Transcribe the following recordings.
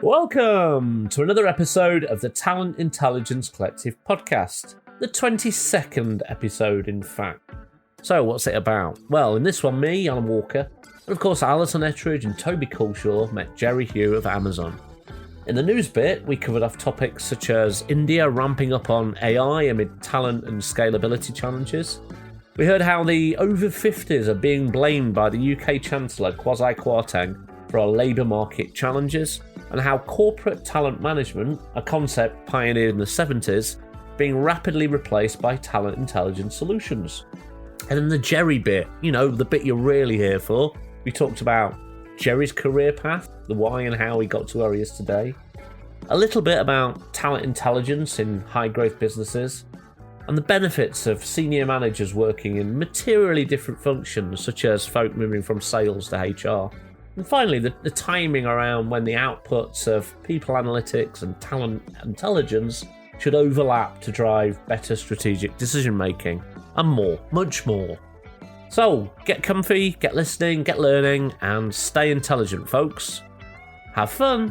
Welcome to another episode of the Talent Intelligence Collective podcast, the 22nd episode, in fact. So, what's it about? Well, in this one, me, Alan Walker, and of course Alison Ettridge and Toby Culshaw met Jerry Hugh of Amazon. In the news bit, we covered off topics such as India ramping up on AI amid talent and scalability challenges. We heard how the over 50s are being blamed by the UK Chancellor Kwasi Kwarteng for our labour market challenges, and how corporate talent management, a concept pioneered in the 70s, being rapidly replaced by talent intelligence solutions. And then the Jerry bit, the bit you're really here for, we talked about Jerry's career path, the why and how he got to where he is today, a little bit about talent intelligence in high-growth businesses, and the benefits of senior managers working in materially different functions, such as folk moving from sales to HR. And finally, the timing around when the outputs of people analytics and talent intelligence should overlap to drive better strategic decision-making, and more, much more. So, get comfy, get listening, get learning, and stay intelligent, folks. Have fun!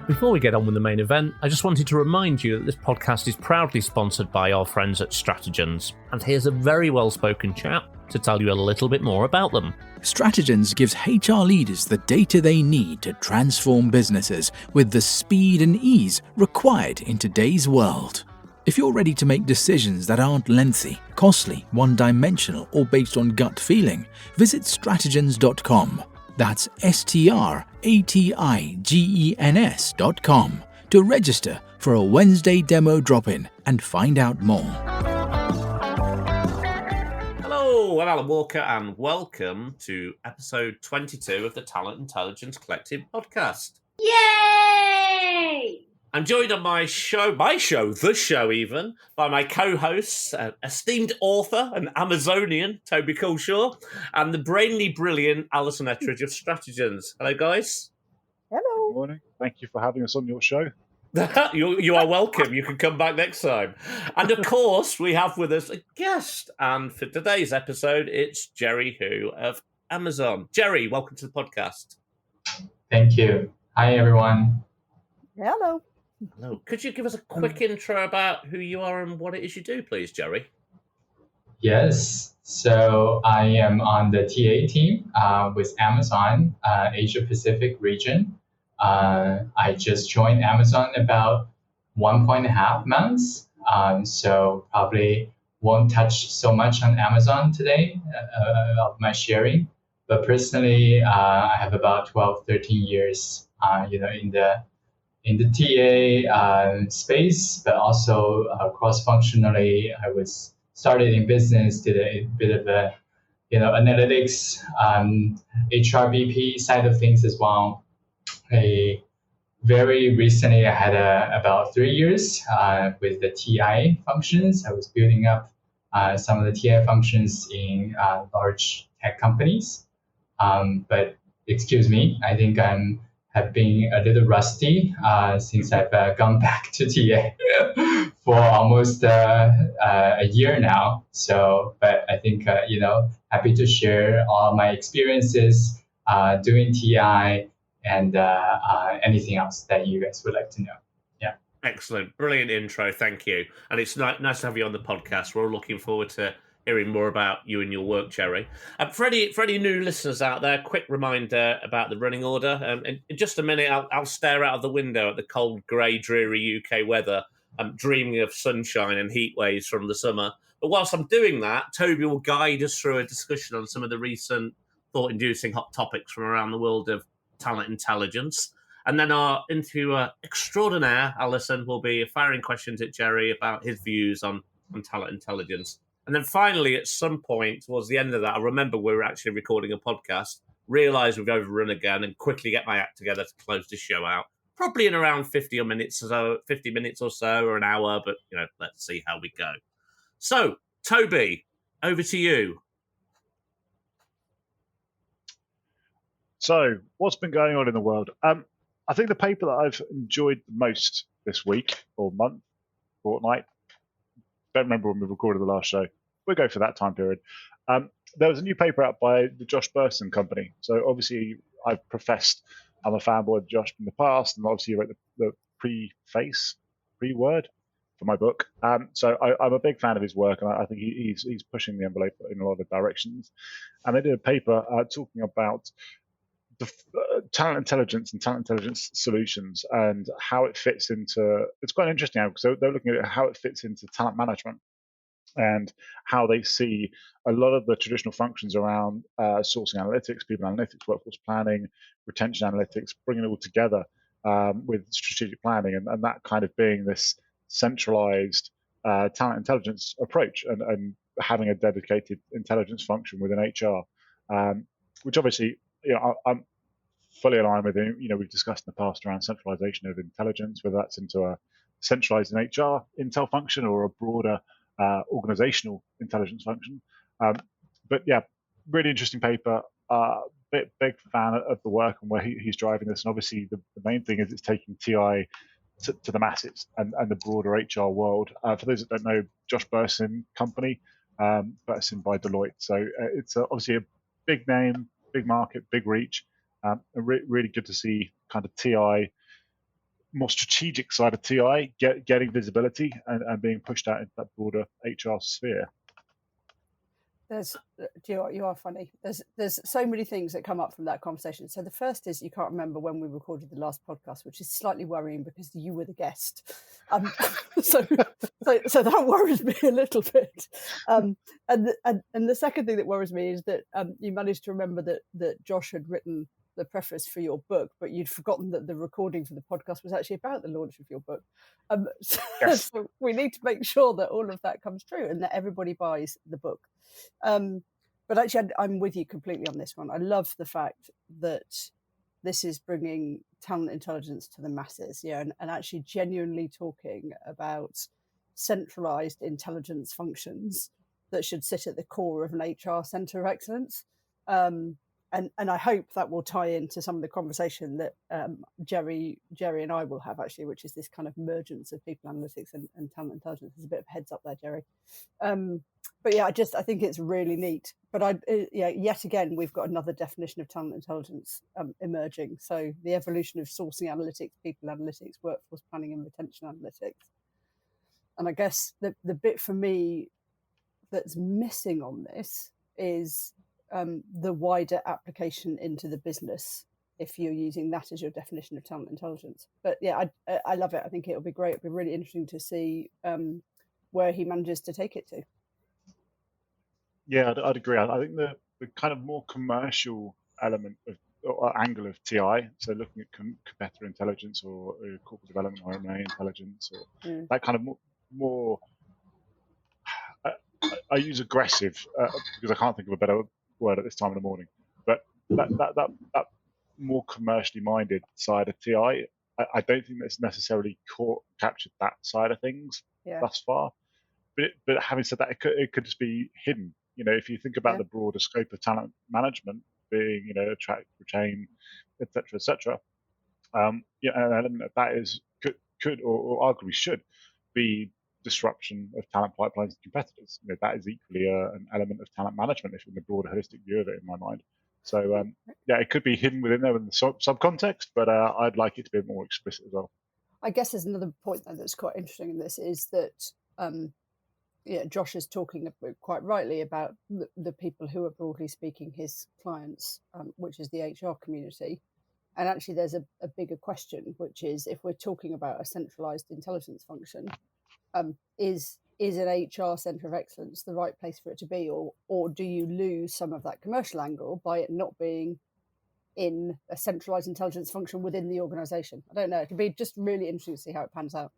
Before we get on with the main event, I just wanted to remind you that this podcast is proudly sponsored by our friends at Strategens, and here's a very well-spoken chap to tell you a little bit more about them. Strategens gives HR leaders the data they need to transform businesses with the speed and ease required in today's world. If you're ready to make decisions that aren't lengthy, costly, one-dimensional, or based on gut feeling, visit strategens.com. That's strategens.com to register for a Wednesday demo drop-in and find out more. Hello, I'm Alan Walker, and welcome to episode 22 of the Talent Intelligence Collective podcast. Yay! I'm joined on the show even, by my co-hosts, esteemed author and Amazonian, Toby Culshaw, and the brainly brilliant Alison Ettridge of Strategens. Hello, guys. Hello. Good morning. Thank you for having us on your show. You are welcome. You can come back next time. And of course, we have with us a guest. And for today's episode, it's Jerry Hugh of Amazon. Jerry, welcome to the podcast. Thank you. Hi, everyone. Hello. Hello. Could you give us a quick intro about who you are and what it is you do, please, Jerry? Yes. So I am on the TA team with Amazon, Asia Pacific region. I just joined Amazon about 1.5 months. So probably won't touch so much on Amazon today of my sharing. But personally, I have about 12, 13 years, in the TA space, but also cross-functionally. I was started in business, did a bit of a, analytics, HRBP side of things as well. Very recently, I had about 3 years with the TI functions. I was building up some of the TI functions in large tech companies. But excuse me, I think have been a little rusty since I've gone back to TA for almost a year now. So, but I think, happy to share all my experiences doing TI and anything else that you guys would like to know. Yeah. Excellent. Brilliant intro. Thank you. And it's nice to have you on the podcast. We're all looking forward to hearing more about you and your work, Jerry. For any new listeners out there, quick reminder about the running order. In just a minute, I'll stare out of the window at the cold, grey, dreary UK weather, dreaming of sunshine and heat waves from the summer. But whilst I'm doing that, Toby will guide us through a discussion on some of the recent thought-inducing hot topics from around the world of talent intelligence. And then our interviewer extraordinaire, Alison, will be firing questions at Jerry about his views on talent intelligence. And then finally, at some point towards the end of that, I remember we were actually recording a podcast, realised we've overrun again, and quickly get my act together to close the show out. Probably in around 50 minutes or so, or an hour, but, let's see how we go. So, Toby, over to you. So, what's been going on in the world? I think the paper that I've enjoyed the most this week, or month, fortnight, don't remember when we recorded the last show. We'll go for that time period. There was a new paper out by the Josh Burson company. So obviously I've professed I'm a fanboy of Josh from the past, and obviously he wrote the pre-word for my book. So I'm a big fan of his work, and I think he's pushing the envelope in a lot of directions. And they did a paper talking about the talent intelligence and talent intelligence solutions and how it fits into. It's quite interesting because they're looking at how it fits into talent management and how they see a lot of the traditional functions around sourcing analytics, people analytics, workforce planning, retention analytics, bringing it all together with strategic planning, and that kind of being this centralized talent intelligence approach, and having a dedicated intelligence function within HR, which obviously, I'm fully aligned with. We've discussed in the past around centralization of intelligence, whether that's into a centralized HR intel function or a broader organizational intelligence function. But yeah, really interesting paper. Big fan of the work and where he's driving this. And obviously, the main thing is it's taking TI to the masses and the broader HR world. For those that don't know, Josh Burson company, Burson by Deloitte. So it's obviously a big name, big market, big reach. Really good to see kind of TI, more strategic side of TI, getting visibility and being pushed out into that broader HR sphere. Do you know what, you are funny. There's so many things that come up from that conversation. So the first is you can't remember when we recorded the last podcast, which is slightly worrying because you were the guest. So that worries me a little bit. And the second thing that worries me is that you managed to remember that Josh had written the preface for your book, but you'd forgotten that the recording for the podcast was actually about the launch of your book. Yes. So we need to make sure that all of that comes true and that everybody buys the book. But actually, I'm with you completely on this one. I love the fact that this is bringing talent intelligence to the masses, and actually genuinely talking about centralized intelligence functions that should sit at the core of an HR center of excellence. And I hope that will tie into some of the conversation that Jerry and I will have, actually, which is this kind of mergence of people analytics and talent intelligence. There's a bit of heads up there, Jerry. But yeah, I think it's really neat. But yet again, we've got another definition of talent intelligence emerging. So the evolution of sourcing analytics, people analytics, workforce planning and retention analytics. And I guess the bit for me that's missing on this is the wider application into the business, if you're using that as your definition of talent intelligence. But yeah, I love it. I think it'll be great. It'll be really interesting to see where he manages to take it to. Yeah, I'd agree. I think the kind of more commercial element of or angle of TI, so looking at competitor intelligence or corporate development or M&A intelligence, or that kind of more I use aggressive because I can't think of a better word at this time of the morning, but that more commercially minded side of TI, I don't think that's necessarily captured that side of things thus far. But having said that, it could just be hidden. If you think about the broader scope of talent management being, attract, retain, etc., an element of that is could or arguably should be disruption of talent pipelines and competitors. That is equally an element of talent management, if in the broader holistic view of it, in my mind. So it could be hidden within there in the subcontext, but I'd like it to be more explicit as well. I guess there's another point that's quite interesting in this is that Josh is talking quite rightly about the people who are broadly speaking his clients, which is the HR community. And actually, there's a bigger question, which is if we're talking about a centralized intelligence function, is an HR center of excellence the right place for it to be, or do you lose some of that commercial angle by it not being in a centralized intelligence function within the organization? I don't know. It could be just really interesting to see how it pans out.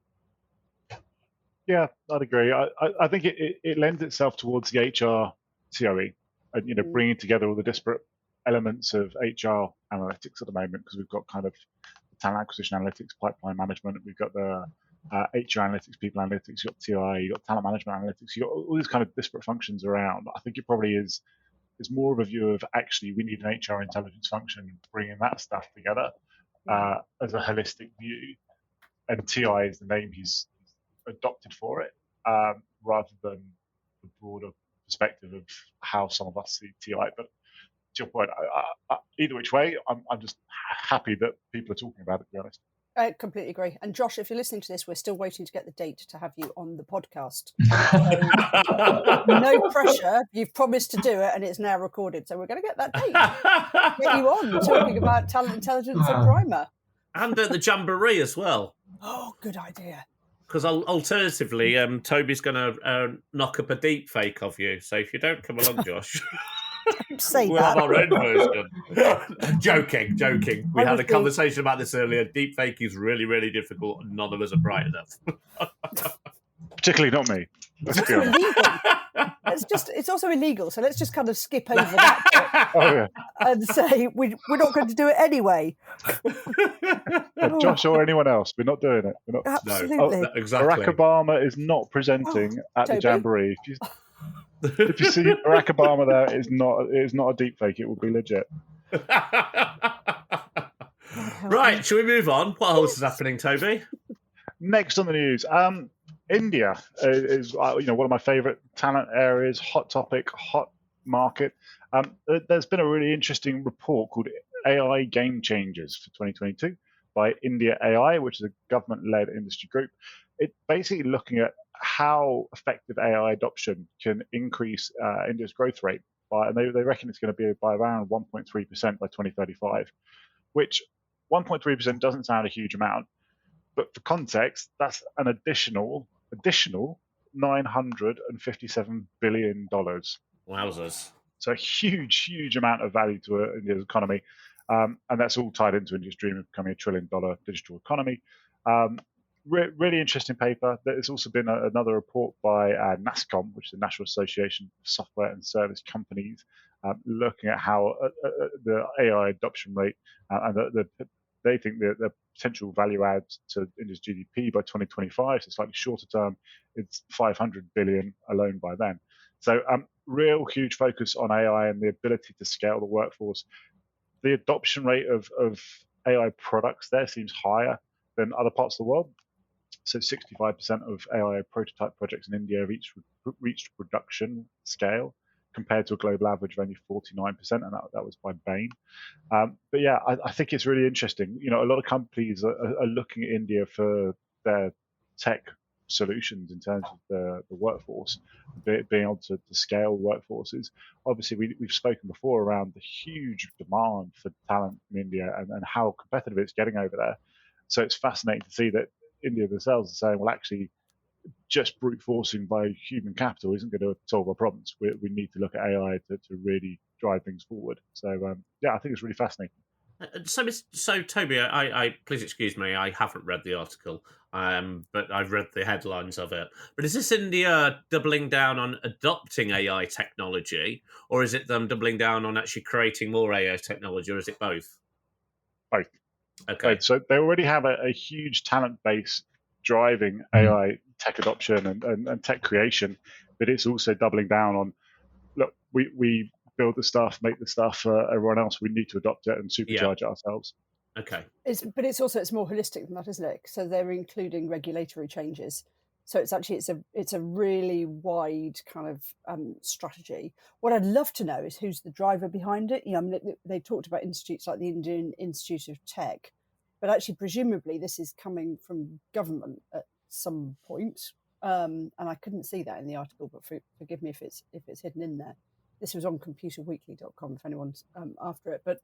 Yeah, I'd agree. I think it lends itself towards the HR COE and bringing together all the disparate elements of HR analytics at the moment, because we've got kind of talent acquisition analytics, pipeline management, we've got the HR analytics, people analytics, you've got TI, you've got talent management analytics, you've got all these kind of disparate functions around. I think it probably is more of a view of actually we need an HR intelligence function, bringing that stuff together as a holistic view. And TI is the name he's adopted for it, rather than the broader perspective of how some of us see TI. But your point, either which way, I'm just happy that people are talking about it, to be honest. I completely agree. And Josh, if you're listening to this, we're still waiting to get the date to have you on the podcast. So, no pressure. You've promised to do it, and it's now recorded. So we're going to get that date. Get you on talking about talent intelligence and primer. And at the Jamboree as well. Oh, good idea. Because alternatively, Toby's going to knock up a deep fake of you. So if you don't come along, Josh... Don't say we'll that. have our own version. Joking. We had a conversation about this earlier. Deepfake is really, really difficult, and none of us are bright enough. Particularly not me. Let's be honest. It's also illegal, so let's just kind of skip over that bit and say we're not going to do it anyway. Josh or anyone else, we're not doing it. We're not. Absolutely. No. Exactly. Barack Obama is not presenting at the Jamboree. If you see Barack Obama there, it is not a deep fake. It will be legit. Right, shall we move on? What else is happening, Toby? Next on the news, India is one of my favourite talent areas, hot topic, hot market. There's been a really interesting report called AI Game Changers for 2022 by IndiaAI, which is a government-led industry group. It's basically looking at how effective AI adoption can increase India's growth rate and they reckon it's going to be by around 1.3% by 2035, which 1.3% doesn't sound a huge amount, but for context, that's an additional $957 billion. Wowzers. So a huge amount of value to India's economy, and that's all tied into India's dream of becoming $1 trillion digital economy. Really interesting paper. There's also been another report by NASSCOM, which is the National Association of Software and Service Companies, looking at how the AI adoption rate and they think the potential value add to India's GDP by 2025, so slightly shorter term, it's 500 billion alone by then. So real huge focus on AI and the ability to scale the workforce. The adoption rate of AI products there seems higher than other parts of the world. So 65% of AI prototype projects in India have reached production scale, compared to a global average of only 49%, and that was by Bain. But yeah, I think it's really interesting. A lot of companies are looking at India for their tech solutions in terms of the workforce, being able to scale workforces. Obviously, we've spoken before around the huge demand for talent in India and how competitive it's getting over there. So it's fascinating to see that India themselves are saying, well, actually, just brute forcing by human capital isn't going to solve our problems. We need to look at AI to really drive things forward. So I think it's really fascinating. So Toby, I please excuse me, I haven't read the article, but I've read the headlines of it. But is this India doubling down on adopting AI technology, or is it them doubling down on actually creating more AI technology, or is it both? Both. Okay. Both. So they already have a huge talent base driving AI tech adoption and tech creation, but it's also doubling down on, look, we build the stuff, make the stuff for everyone else. We need to adopt it and supercharge it ourselves. Okay. It's more holistic than that, isn't it? So they're including regulatory changes. So it's a really wide kind of strategy. What I'd love to know is who's the driver behind it. They talked about institutes like the Indian Institute of Tech, but actually presumably this is coming from government at some point. And I couldn't see that in the article, but forgive me if it's hidden in there. This was on computerweekly.com if anyone's after it. But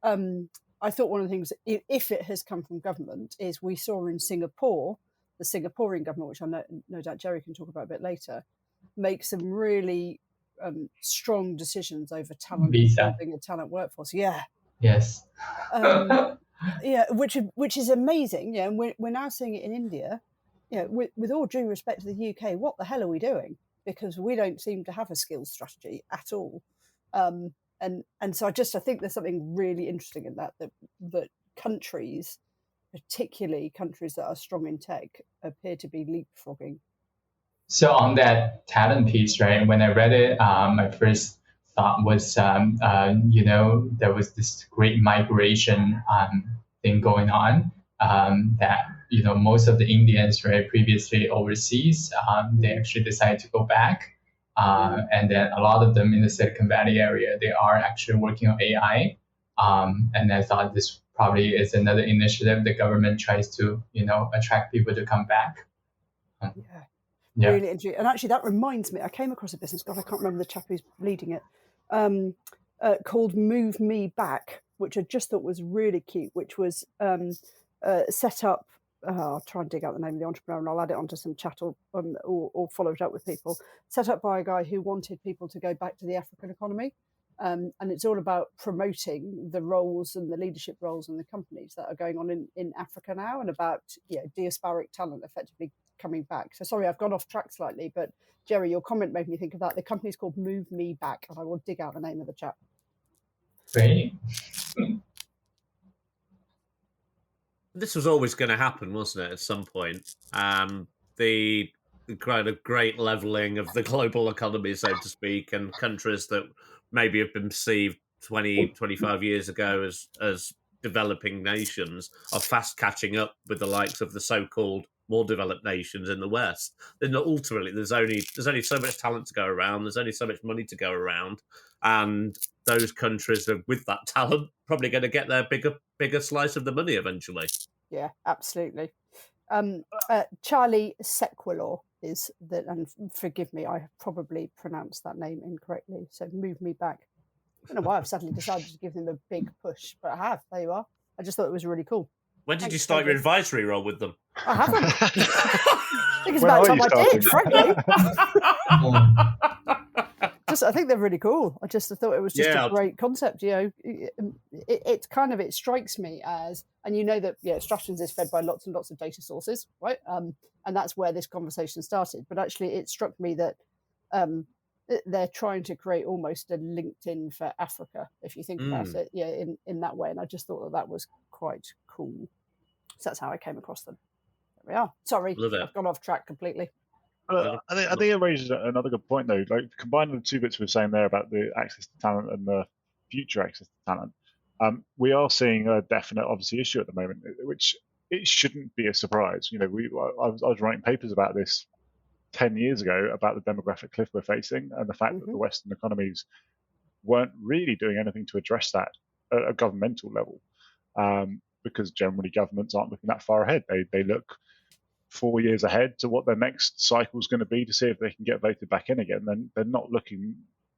I thought one of the things, if it has come from government, is we saw in Singapore, the Singaporean government, which I no doubt Jerry can talk about a bit later, make some really strong decisions over talent, building a talent workforce. Yeah. Yes. Which is amazing. Yeah, and we're now seeing it in India. With all due respect to the UK, what the hell are we doing? Because we don't seem to have a skills strategy at all. And so I think there's something really interesting in that countries, particularly countries that are strong in tech, appear to be leapfrogging. So on that talent piece, right, when I read it, my first thought was, there was this great migration thing going on, that, most of the Indians, right, previously overseas, they actually decided to go back. And then a lot of them in the Silicon Valley area, they are actually working on AI. And I thought this probably is another initiative the government tries to, attract people to come back. Really interesting. And actually, that reminds me, I came across a business, God, I can't remember the chap who's leading it, called Move Me Back, which I just thought was really cute, which was set up. I'll try and dig out the name of the entrepreneur and I'll add it onto some chat or follow it up with people. Set up by a guy who wanted people to go back to the African economy. And it's all about promoting the roles and the leadership roles in the companies that are going on in Africa now, and about diasporic talent effectively coming back. So sorry, I've gone off track slightly, but Jerry, your comment made me think of that. The company's called Move Me Back, and I will dig out the name of the chap. Great. This was always going to happen, wasn't it, at some point? The kind of great levelling of the global economy, so to speak, and countries that maybe have been perceived 20, 25 years ago as developing nations are fast catching up with the likes of the so-called more developed nations in the West. Then ultimately, there's only so much talent to go around. There's only so much money to go around, and those countries are, with that talent, probably going to get their bigger slice of the money eventually. Yeah, absolutely. Charlie Sequilor is and forgive me, I probably pronounced that name incorrectly. So Move Me Back. I don't know why I've suddenly decided to give them a big push, but I have. There you are. I just thought it was really cool. When did you start your advisory role with them? I haven't. I think it's about time I did, frankly. I think they're really cool. I just thought it was just a great concept. It strikes me as, and that Strategens is fed by lots and lots of data sources, right? And that's where this conversation started. But actually, it struck me that they're trying to create almost a LinkedIn for Africa, if you think about it, in that way. And I just thought that was quite cool. So that's how I came across them. There we are. Sorry, I've gone off track completely. I think it raises another good point, though. Like, combining the two bits we were saying there about the access to talent and the future access to talent, we are seeing a definite, obviously, issue at the moment, which it shouldn't be a surprise. I was writing papers about this 10 years ago about the demographic cliff we're facing and the fact that the Western economies weren't really doing anything to address that at a governmental level, because generally governments aren't looking that far ahead. They look 4 years ahead to what their next cycle is going to be to see if they can get voted back in again. Then they're not looking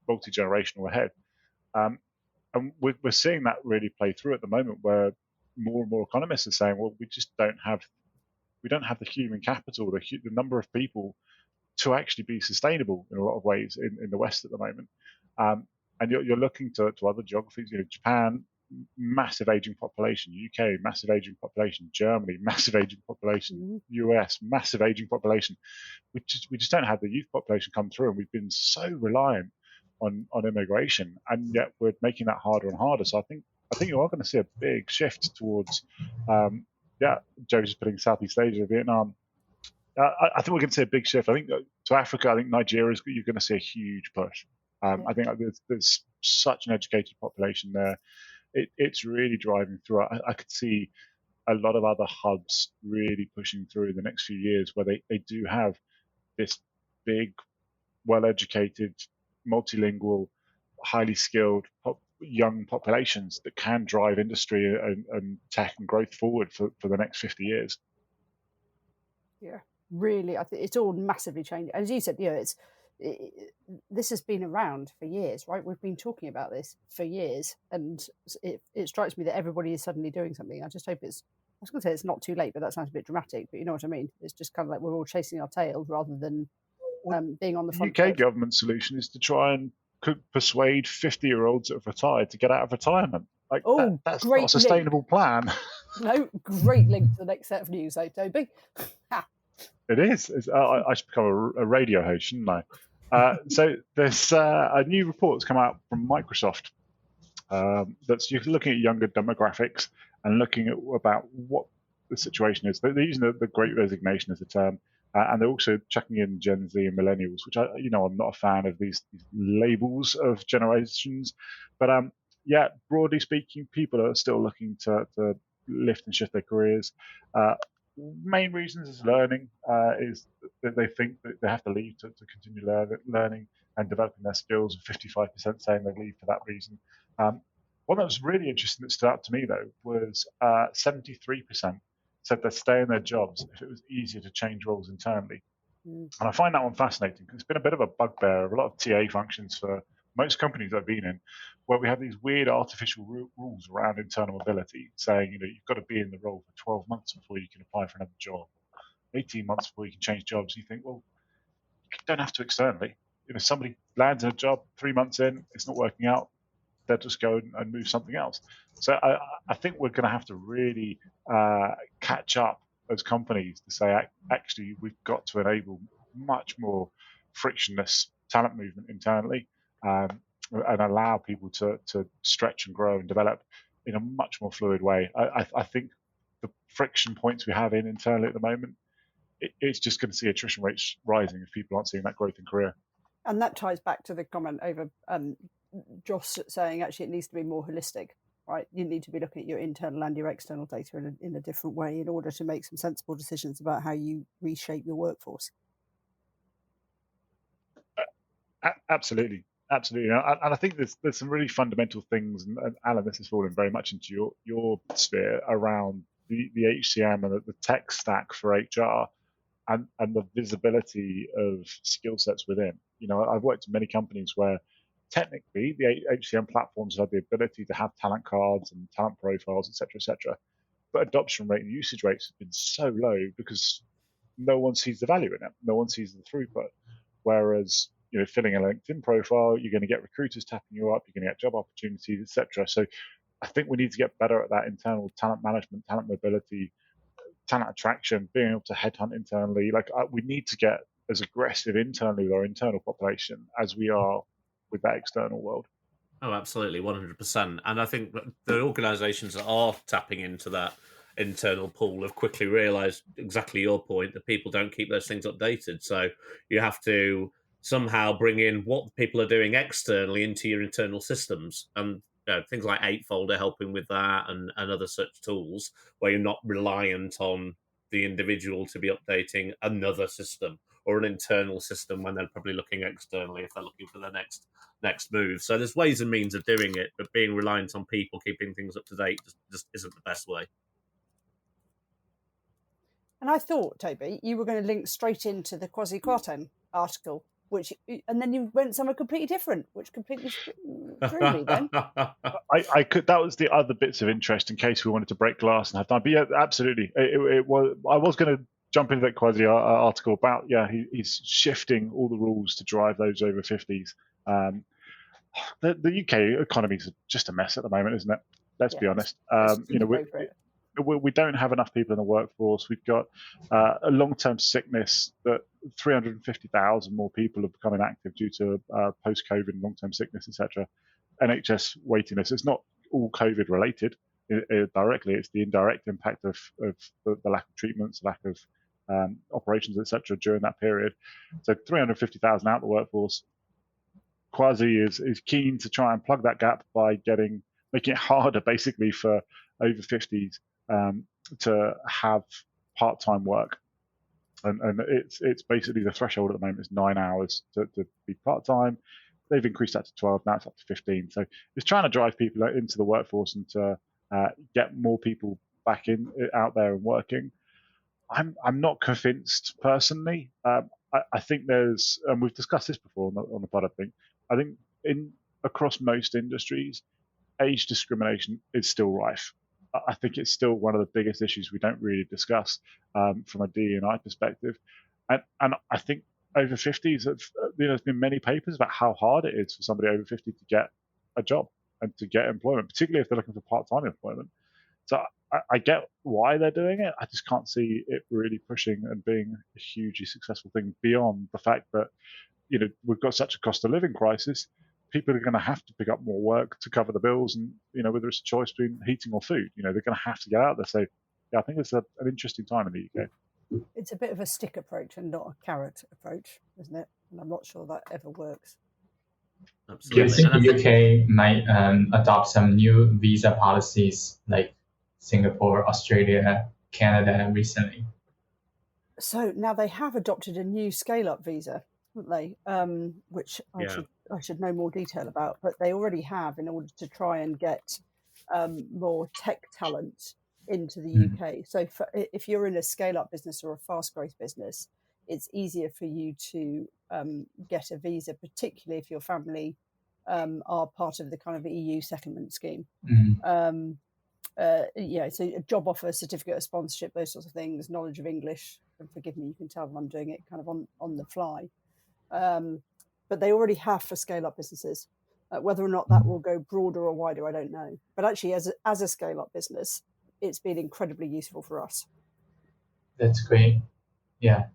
multi-generational ahead. And we're seeing that really play through at the moment, where more and more economists are saying, well, we don't have the human capital, the number of people to actually be sustainable in a lot of ways in the West at the moment. And you're looking to other geographies, Japan, massive aging population, UK, massive aging population, Germany, massive aging population, US, massive aging population. We just don't have the youth population come through, and we've been so reliant on immigration, and yet we're making that harder and harder. So I think you are going to see a big shift towards, Joe's putting Southeast Asia, Vietnam. I think we're going to see a big shift. I think to Africa, I think Nigeria, you're going to see a huge push. I think there's such an educated population there. It's really driving through. I could see a lot of other hubs really pushing through in the next few years, where they do have this big, well-educated, multilingual, highly skilled young populations that can drive industry and tech and growth forward for the next 50 years. Yeah, really. I think it's all massively changing. As you said, this has been around for years, right? We've been talking about this for years, and it strikes me that everybody is suddenly doing something. I just hope I was going to say it's not too late, but that sounds a bit dramatic. But you know what I mean? It's just kind of like we're all chasing our tails rather than being on the front. The UK government solution is to try and persuade 50-year-olds that have retired to get out of retirement. That's not a sustainable plan. No, great link to the next set of news, Toby. It is. I should become a radio host, shouldn't I? So there's a new report that's come out from Microsoft that's looking at younger demographics and looking at about what the situation is. They're using the Great Resignation as a term, and they're also chucking in Gen Z and millennials, which I'm not a fan of these labels of generations, but broadly speaking, people are still looking to lift and shift their careers. Main reasons is learning, is that they think that they have to leave to continue learning, and developing their skills, and 55% saying they leave for that reason. One that was really interesting that stood out to me, though, was 73% said they'd stay in their jobs if it was easier to change roles internally. And I find that one fascinating because it's been a bit of a bugbear of a lot of TA functions for most companies I've been in, where we have these weird artificial rules around internal mobility, saying, you've got to be in the role for 12 months before you can apply for another job, 18 months before you can change jobs. You think, well, you don't have to externally. Somebody lands in a job 3 months in, it's not working out, they'll just go and move something else. So I think we're going to have to really catch up as companies to say, actually, we've got to enable much more frictionless talent movement internally, and allow people to stretch and grow and develop in a much more fluid way. I think the friction points we have internally at the moment, it's just going to see attrition rates rising if people aren't seeing that growth in career. And that ties back to the comment over Joss saying actually it needs to be more holistic, right? You need to be looking at your internal and your external data in a different way in order to make some sensible decisions about how you reshape your workforce. Absolutely. And I think there's some really fundamental things, and Alan, this is falling very much into your sphere around the HCM and the tech stack for HR and the visibility of skill sets within. I've worked in many companies where technically the HCM platforms have the ability to have talent cards and talent profiles, et cetera, but adoption rate and usage rates have been so low because no one sees the value in it. No one sees the throughput. Whereas, filling a LinkedIn profile, you're going to get recruiters tapping you up, you're going to get job opportunities, etc. So I think we need to get better at that internal talent management, talent mobility, talent attraction, being able to headhunt internally. We need to get as aggressive internally with our internal population as we are with that external world. Oh, absolutely, 100%. And I think the organisations that are tapping into that internal pool have quickly realised exactly your point, that people don't keep those things updated. So you have to somehow bring in what people are doing externally into your internal systems. And things like Eightfold are helping with that, and other such tools where you're not reliant on the individual to be updating another system or an internal system when they're probably looking externally if they're looking for their next move. So there's ways and means of doing it, but being reliant on people keeping things up to date just isn't the best way. And I thought, Toby, you were going to link straight into the Kwasi Kwarteng article, and then you went somewhere completely different, which completely threw me then. I could. That was the other bits of interest in case we wanted to break glass and have time. But yeah, absolutely. It was. I was going to jump into that Kwasi article about he's shifting all the rules to drive those over 50s. The UK economy is just a mess at the moment, isn't it? Let's be honest. We don't have enough people in the workforce. We've got a long-term sickness that 350,000 more people are becoming active due to post-COVID and long-term sickness, etc. NHS waiting lists. It's not all COVID related directly. It's the indirect impact of the lack of treatments, lack of operations, etc. during that period. So 350,000 out of the workforce. Kwasi is keen to try and plug that gap by making it harder, basically, for over 50s to have part-time work, and it's basically the threshold at the moment is 9 hours to be part-time. They've increased that to 12, now it's up to 15. So it's trying to drive people into the workforce and to get more people back out there and working. I'm not convinced personally. I think there's, and we've discussed this before on the pod, I think across most industries, age discrimination is still rife. I think it's still one of the biggest issues we don't really discuss from a DE&I perspective. And I think over 50s, there's been many papers about how hard it is for somebody over 50 to get a job and to get employment, particularly if they're looking for part-time employment. So I get why they're doing it. I just can't see it really pushing and being a hugely successful thing beyond the fact that, we've got such a cost of living crisis. People are going to have to pick up more work to cover the bills, and whether it's a choice between heating or food, they're going to have to get out there. So, yeah, I think it's an interesting time in the UK. It's a bit of a stick approach and not a carrot approach, isn't it? And I'm not sure that ever works. Absolutely. Do you think the UK might adopt some new visa policies like Singapore, Australia, Canada recently? So now they have adopted a new scale-up visa, haven't they? Which Yeah. I should know more detail about, but they already have in order to try and get more tech talent into the UK. So if you're in a scale-up business or a fast-growth business, it's easier for you to get a visa, particularly if your family are part of the kind of EU settlement scheme. So a job offer, certificate of sponsorship, those sorts of things, knowledge of English. And forgive me, you can tell I'm doing it kind of on the fly. But they already have for scale-up businesses. Whether or not that will go broader or wider, I don't know. But actually, as a scale-up business, it's been incredibly useful for us. That's great. Yeah.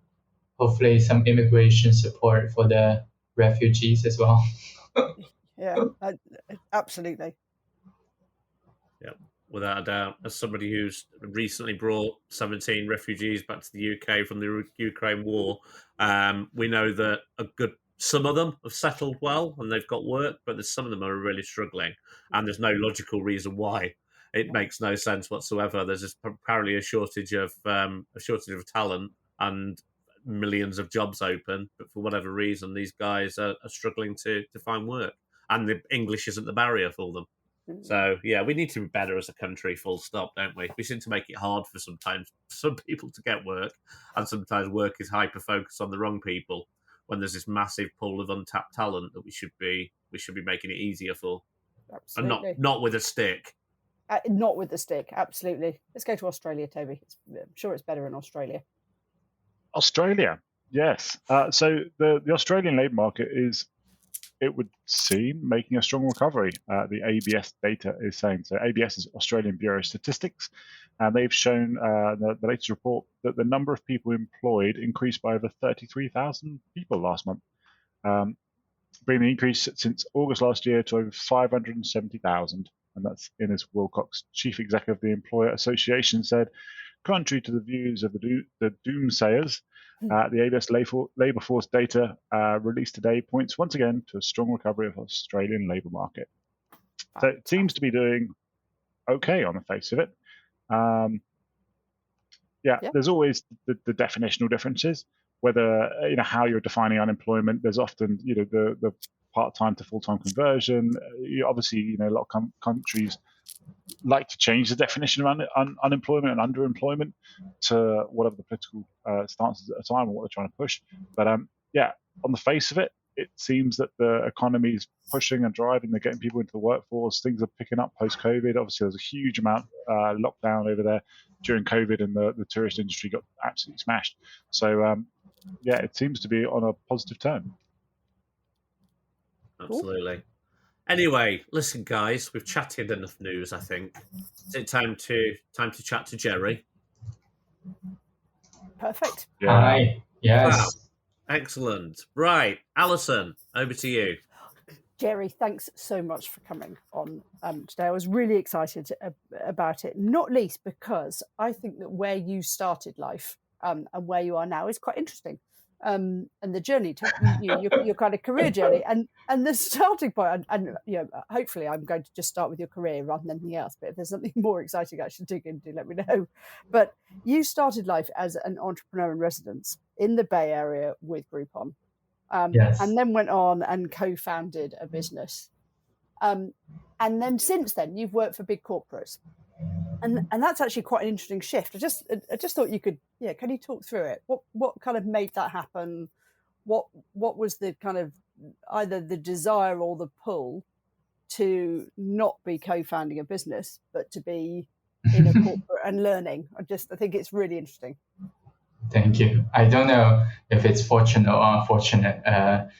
Hopefully some immigration support for the refugees as well. Yeah, absolutely. Yeah, without a doubt. As somebody who's recently brought 17 refugees back to the UK from the Ukraine war, we know that some of them have settled well and they've got work, but there's some of them are really struggling, and there's no logical reason why. It makes no sense whatsoever. There's just apparently a shortage of talent and millions of jobs open, but for whatever reason, these guys are struggling to find work, and the English isn't the barrier for them. So, yeah, we need to be better as a country, full stop, don't we? We seem to make it hard for some people to get work, and sometimes work is hyper-focused on the wrong people when there's this massive pool of untapped talent that we should be making it easier for. Absolutely. And not with a stick. Not with the stick, absolutely. Let's go to Australia, Toby. I'm sure it's better in Australia. Australia, yes. So the Australian labour market is, it would seem, making a strong recovery. The ABS data is saying so. ABS is Australian Bureau of Statistics, and they've shown the latest report that the number of people employed increased by over 33,000 people last month, bringing the increase since August last year to over 570,000. And that's Innes Wilcox, chief executive of the Employer Association, said, contrary to the views of the doomsayers, the ABS labour force data released today points once again to a strong recovery of the Australian labour market. So it seems to be doing okay on the face of it. There's always the definitional differences, whether how you're defining unemployment. There's often the part-time to full-time conversion. Obviously, a lot of countries like to change the definition of unemployment and underemployment to whatever the political stances at the time or what they're trying to push. But on the face of it, it seems that the economy is pushing and driving. They're getting people into the workforce. Things are picking up post-COVID. Obviously, there's a huge amount lockdown over there during COVID, and the tourist industry got absolutely smashed. So, it seems to be on a positive turn. Absolutely. Anyway, listen, guys, we've chatted enough news, I think. Is it time to chat to Jerry? Perfect. Yeah. Hi. Yes. Wow. Excellent. Right. Alison, over to you. Jerry, thanks so much for coming on today. I was really excited about it, not least because I think that where you started life and where you are now is quite interesting. And the journey to your kind of career journey and the starting point, and hopefully I'm going to just start with your career rather than anything else. But if there's something more exciting I should dig into, let me know. But you started life as an entrepreneur in residence in the Bay Area with Groupon, yes. And then went on and co-founded a business. And then since then you've worked for big corporates. And that's actually quite an interesting shift. I just thought you could, can you talk through it? What kind of made that happen? What was the kind of either the desire or the pull to not be co-founding a business, but to be in a corporate and learning? I think it's really interesting. Thank you. I don't know if it's fortunate or unfortunate.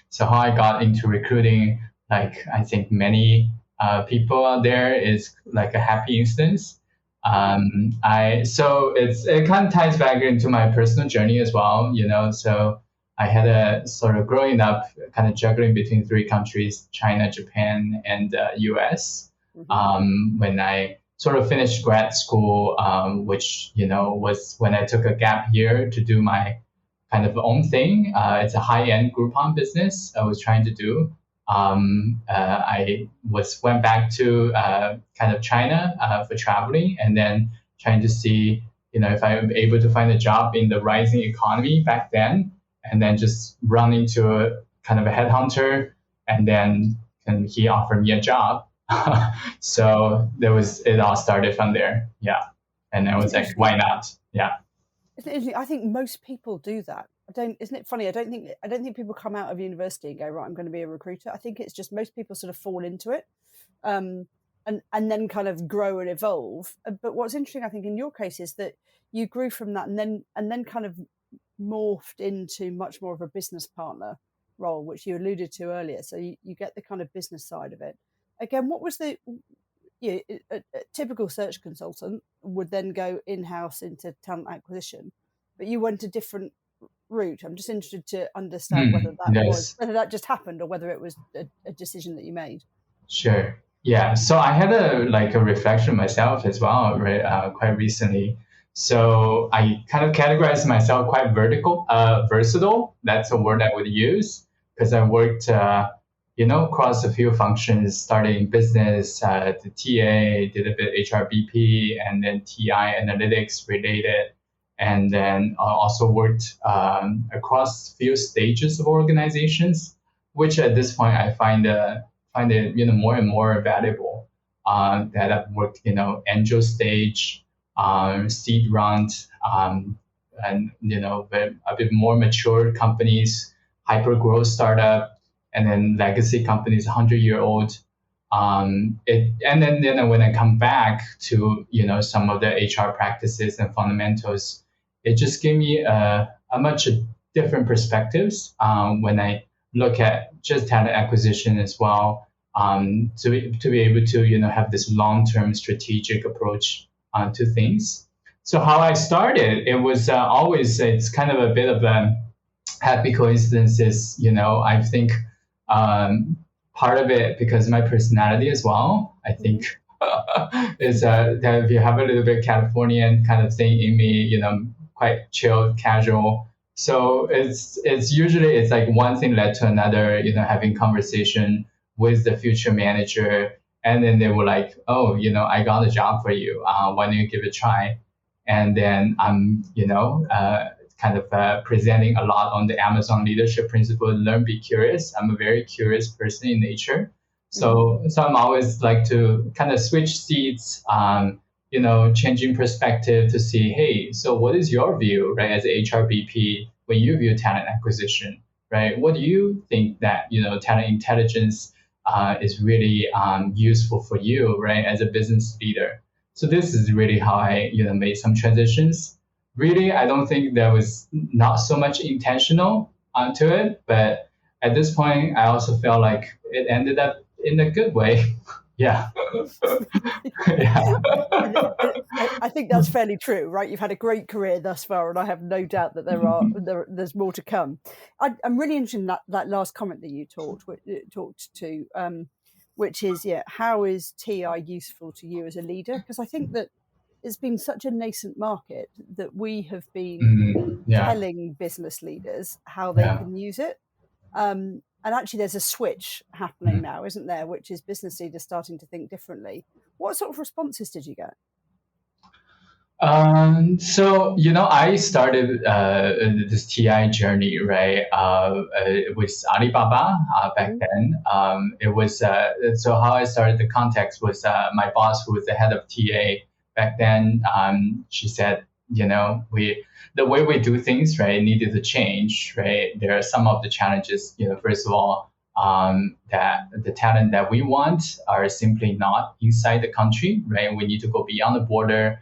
So how I got into recruiting, like I think many people out there, is like a happy instance. So it kind of ties back into my personal journey as well, so I had a sort of growing up kind of juggling between three countries, China, Japan, and US. When I sort of finished grad school, which, was when I took a gap year to do my kind of own thing. It's a high-end Groupon business I was trying to do. I went back to kind of China for traveling, and then trying to see, if I would be able to find a job in the rising economy back then. and then just run into a kind of a headhunter, and then he offered me a job. So it all started from there. Yeah. And I was like, why not? Yeah. I think most people do that. Isn't it funny? I don't think people come out of university and go, right, I'm going to be a recruiter. I think it's just most people sort of fall into it, and then kind of grow and evolve. But what's interesting, I think, in your case is that you grew from that and then kind of morphed into much more of a business partner role, which you alluded to earlier. So you get the kind of business side of it. Again, what was a typical search consultant would then go in-house into talent acquisition, but you went a different route. I'm just interested to understand whether that just happened or whether it was a decision that you made. Sure. Yeah. So I had a reflection myself as well, right? Quite recently. So I kind of categorized myself quite versatile. That's a word I would use because I worked, across a few functions, starting business, the TA, did a bit HRBP, and then TI analytics related, and then also worked across few stages of organizations, which at this point I find it more and more valuable. That I've worked, angel stage, seed round, and a bit more mature companies, hyper growth startup, and then legacy companies, 100-year-old. And then when I come back to some of the HR practices and fundamentals, it just gave me a much different perspectives when I look at just talent acquisition as well, to be able to have this long-term strategic approach to things. So how I started, it was it's kind of a bit of a happy coincidences. I think part of it because my personality as well, I think is that if you have a little bit Californian kind of thing in me, quite chilled, casual. So it's usually like one thing led to another, having conversation with the future manager. And then they were like, oh, I got a job for you. Why don't you give it a try? And then I'm, kind of presenting a lot on the Amazon leadership principle, learn, be curious. I'm a very curious person in nature. So I'm always like to kind of switch seats, changing perspective to see, hey, so what is your view, right, as a HRBP when you view talent acquisition, right? What do you think that, talent intelligence is really useful for you, right, as a business leader? So this is really how I, made some transitions. Really, I don't think there was not so much intentional onto it, but at this point, I also felt like it ended up in a good way. Yeah. Yeah. I think that's fairly true, right? You've had a great career thus far, and I have no doubt that there's more to come. I'm really interested in that last comment that you talked to, which is, how is TI useful to you as a leader? Because I think that it's been such a nascent market that we have been telling business leaders how they can use it. And actually, there's a switch happening now, isn't there? Which is business leaders starting to think differently. What sort of responses did you get? So, I started this TI journey, right, with Alibaba back then. It was, so how I started the context was my boss, who was the head of TA back then. She said, the way we do things, right, needed to change, right? There are some of the challenges, first of all, that the talent that we want are simply not inside the country, right? We need to go beyond the border,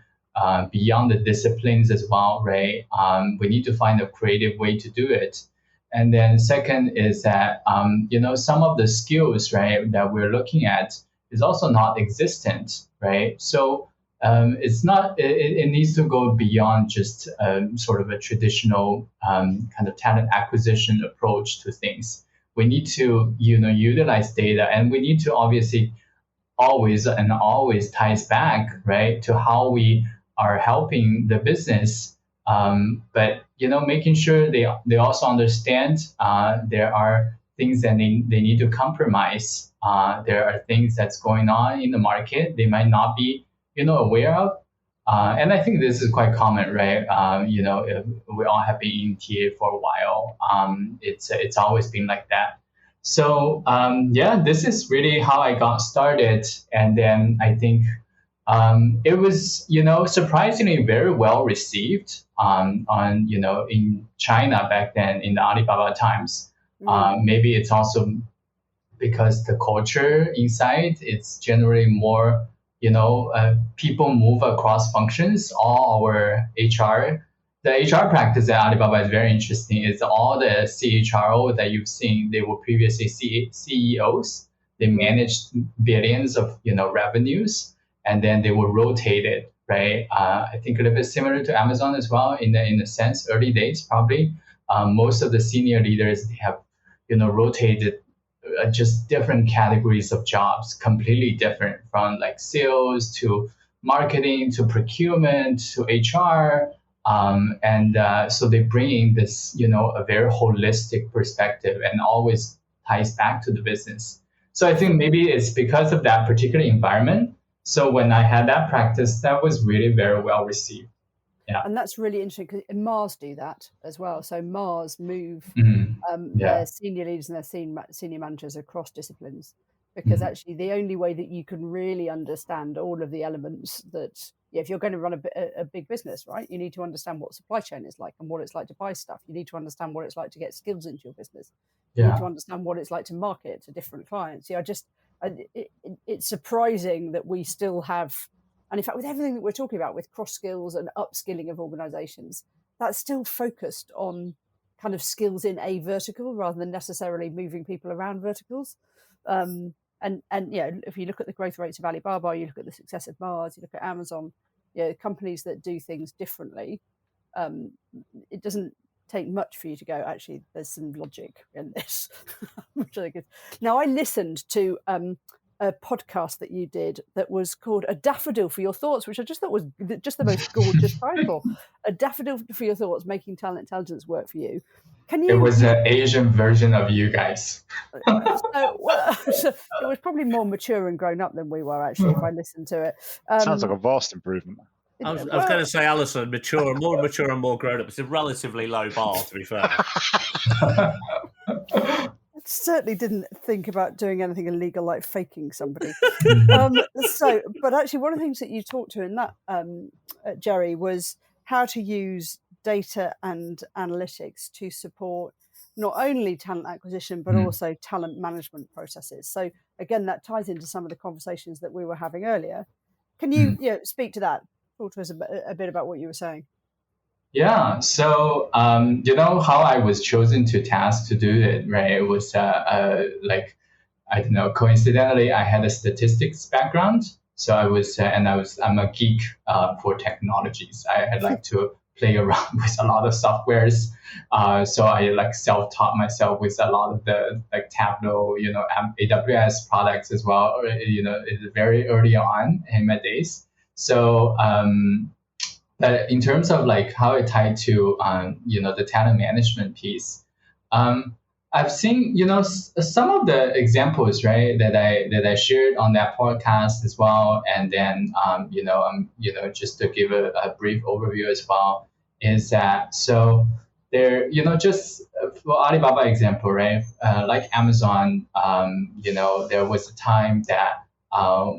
beyond the disciplines as well, right? We need to find a creative way to do it. And then second is that, some of the skills, right, that we're looking at is also not existent, right? So it's not, it needs to go beyond just sort of a traditional kind of talent acquisition approach to things. We need to, utilize data, and we need to obviously always ties back, right, to how we are helping the business. But, making sure they also understand there are things that they need to compromise. There are things that's going on in the market they might not be, aware of. And I think this is quite common, right? If we all have been in TA for a while. It's always been like that. So this is really how I got started, and then I think it was surprisingly very well received in China back then in the Alibaba times. Maybe it's also because the culture inside it's generally more people move across functions. All our the HR practice at Alibaba is very interesting. It's all the CHRO that you've seen. They were previously CEOs. They managed billions of revenues, and then they were rotated. Right. I think a little bit similar to Amazon as well in a sense. Early days probably. Most of the senior leaders they have rotated just different categories of jobs, completely different from like sales to marketing to procurement to HR. So they bring in this, a very holistic perspective and always ties back to the business. So I think maybe it's because of that particular environment. So when I had that practice, that was really very well received. Yeah. And that's really interesting because Mars do that as well. So Mars move their senior leaders and their senior managers across disciplines, because actually the only way that you can really understand all of the elements that, if you're going to run a big business, right, you need to understand what supply chain is like and what it's like to buy stuff. You need to understand what it's like to get skills into your business. You need to understand what it's like to market to different clients. It's surprising that we still have. And in fact, with everything that we're talking about with cross skills and upskilling of organizations, that's still focused on kind of skills in a vertical rather than necessarily moving people around verticals. If you look at the growth rates of Alibaba, you look at the success of Mars, you look at Amazon, companies that do things differently, it doesn't take much for you to go, actually, there's some logic in this. Which I think is... Now, I listened to a podcast that you did that was called A Daffodil for Your Thoughts, which I just thought was just the most gorgeous title. A Daffodil for Your Thoughts, Making Talent Intelligence Work for You. It was an Asian version of you guys. It was probably more mature and grown up than we were, actually, if I listened to it. Sounds like a vast improvement. I was going to say, Alison, more mature and more grown up. It's a relatively low bar, to be fair. Certainly didn't think about doing anything illegal like faking somebody. But actually one of the things that you talked to in that, Jerry, was how to use data and analytics to support not only talent acquisition, but also talent management processes. So again, that ties into some of the conversations that we were having earlier. Can you speak to that? Talk to us a bit about what you were saying. Yeah, so how I was chosen to task to do it, right? It was coincidentally, I had a statistics background, so I'm a geek for technologies. I like to play around with a lot of softwares, so I self-taught myself with a lot of the Tableau, AWS products as well. Very early on in my days. So. But in terms of how it tied to the talent management piece, I've seen some of the examples, right, that I shared on that podcast as well, and then just to give a brief overview as well, is that so there just for Alibaba example, right, like Amazon, there was a time that. I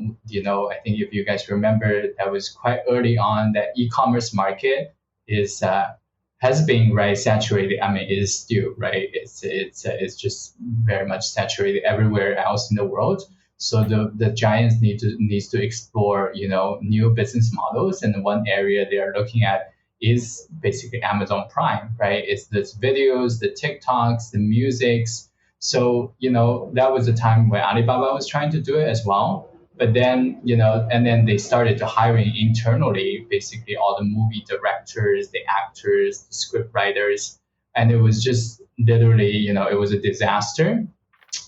think if you guys remember, that was quite early on that e-commerce market has been saturated. I mean, it is still right. It's just very much saturated everywhere else in the world. So the giants needs to explore new business models, and one area they are looking at is basically Amazon Prime, right? It's the videos, the TikToks, the musics. So, that was the time when Alibaba was trying to do it as well. But then, and then they started to hiring internally, basically all the movie directors, the actors, the script writers. And it was just literally, it was a disaster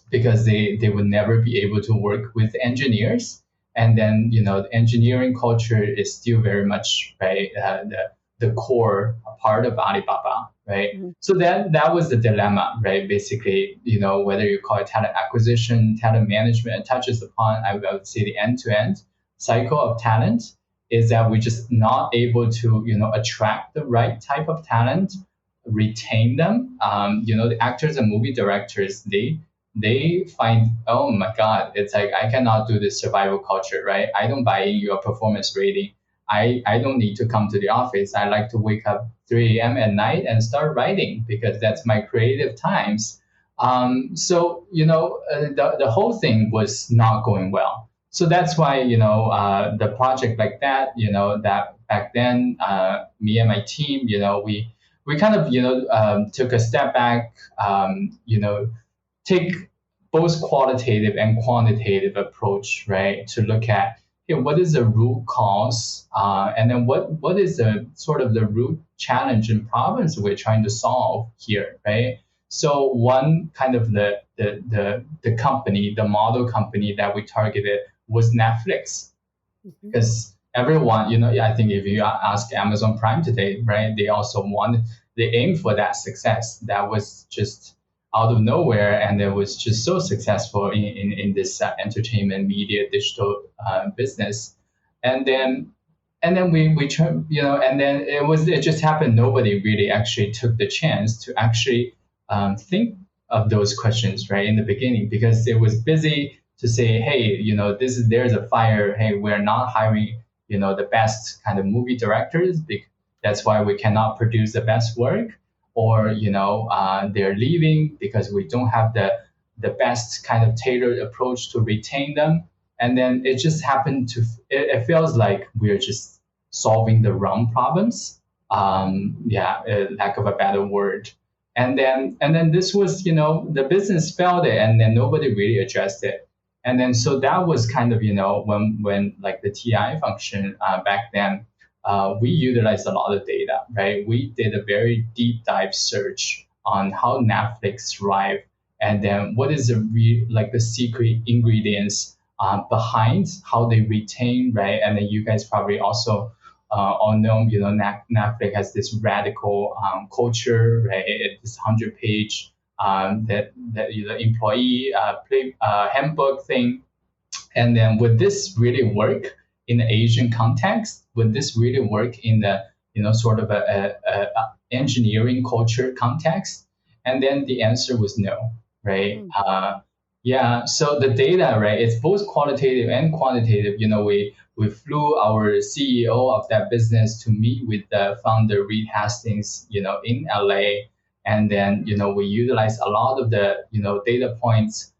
because they would never be able to work with engineers. And then, the engineering culture is still very much, right, the core part of Alibaba, right? Mm-hmm. So that was the dilemma, right? Basically, whether you call it talent acquisition, talent management, it touches upon, I would say, the end-to-end cycle of talent. is that we're just not able to, attract the right type of talent, retain them. The actors and movie directors, they find, oh my God, it's like, I cannot do this survival culture, right? I don't buy in your performance rating. I don't need to come to the office. I like to wake up 3 a.m. at night and start writing because that's my creative times. The whole thing was not going well. So that's why, the project like that, that back then, me and my team, we kind of, took a step back, take both qualitative and quantitative approach, right, to look at, what is the root cause, and then what is the sort of the root challenge and problems we're trying to solve here, right? So one kind of the company, the model company that we targeted was Netflix, because everyone, I think if you ask Amazon Prime today, right, they aim for that success. That was just out of nowhere, and it was just so successful in this entertainment media digital business. And then we turned, and then it just happened. Nobody really actually took the chance to actually think of those questions right in the beginning, because it was busy to say, hey, there's a fire. Hey, we're not hiring, the best kind of movie directors. That's why we cannot produce the best work. Or, they're leaving because we don't have the best kind of tailored approach to retain them. And then it just happened it feels like we're just solving the wrong problems. Lack of a better word. And then this was, the business failed it, and then nobody really addressed it. And then so that was kind of, when like the TI function back then, we utilized a lot of data, right? We did a very deep dive search on how Netflix thrive, and then what is the secret ingredients behind how they retain, right? And then you guys probably also all know, Netflix has this radical culture, right? It's this 100-page that employee handbook thing. And then would this really work in the Asian context? Would this really work in the sort of a engineering culture context? And then the answer was no, right? So the data, right? It's both qualitative and quantitative. We flew our CEO of that business to meet with the founder Reed Hastings, in LA, and then we utilized a lot of the data points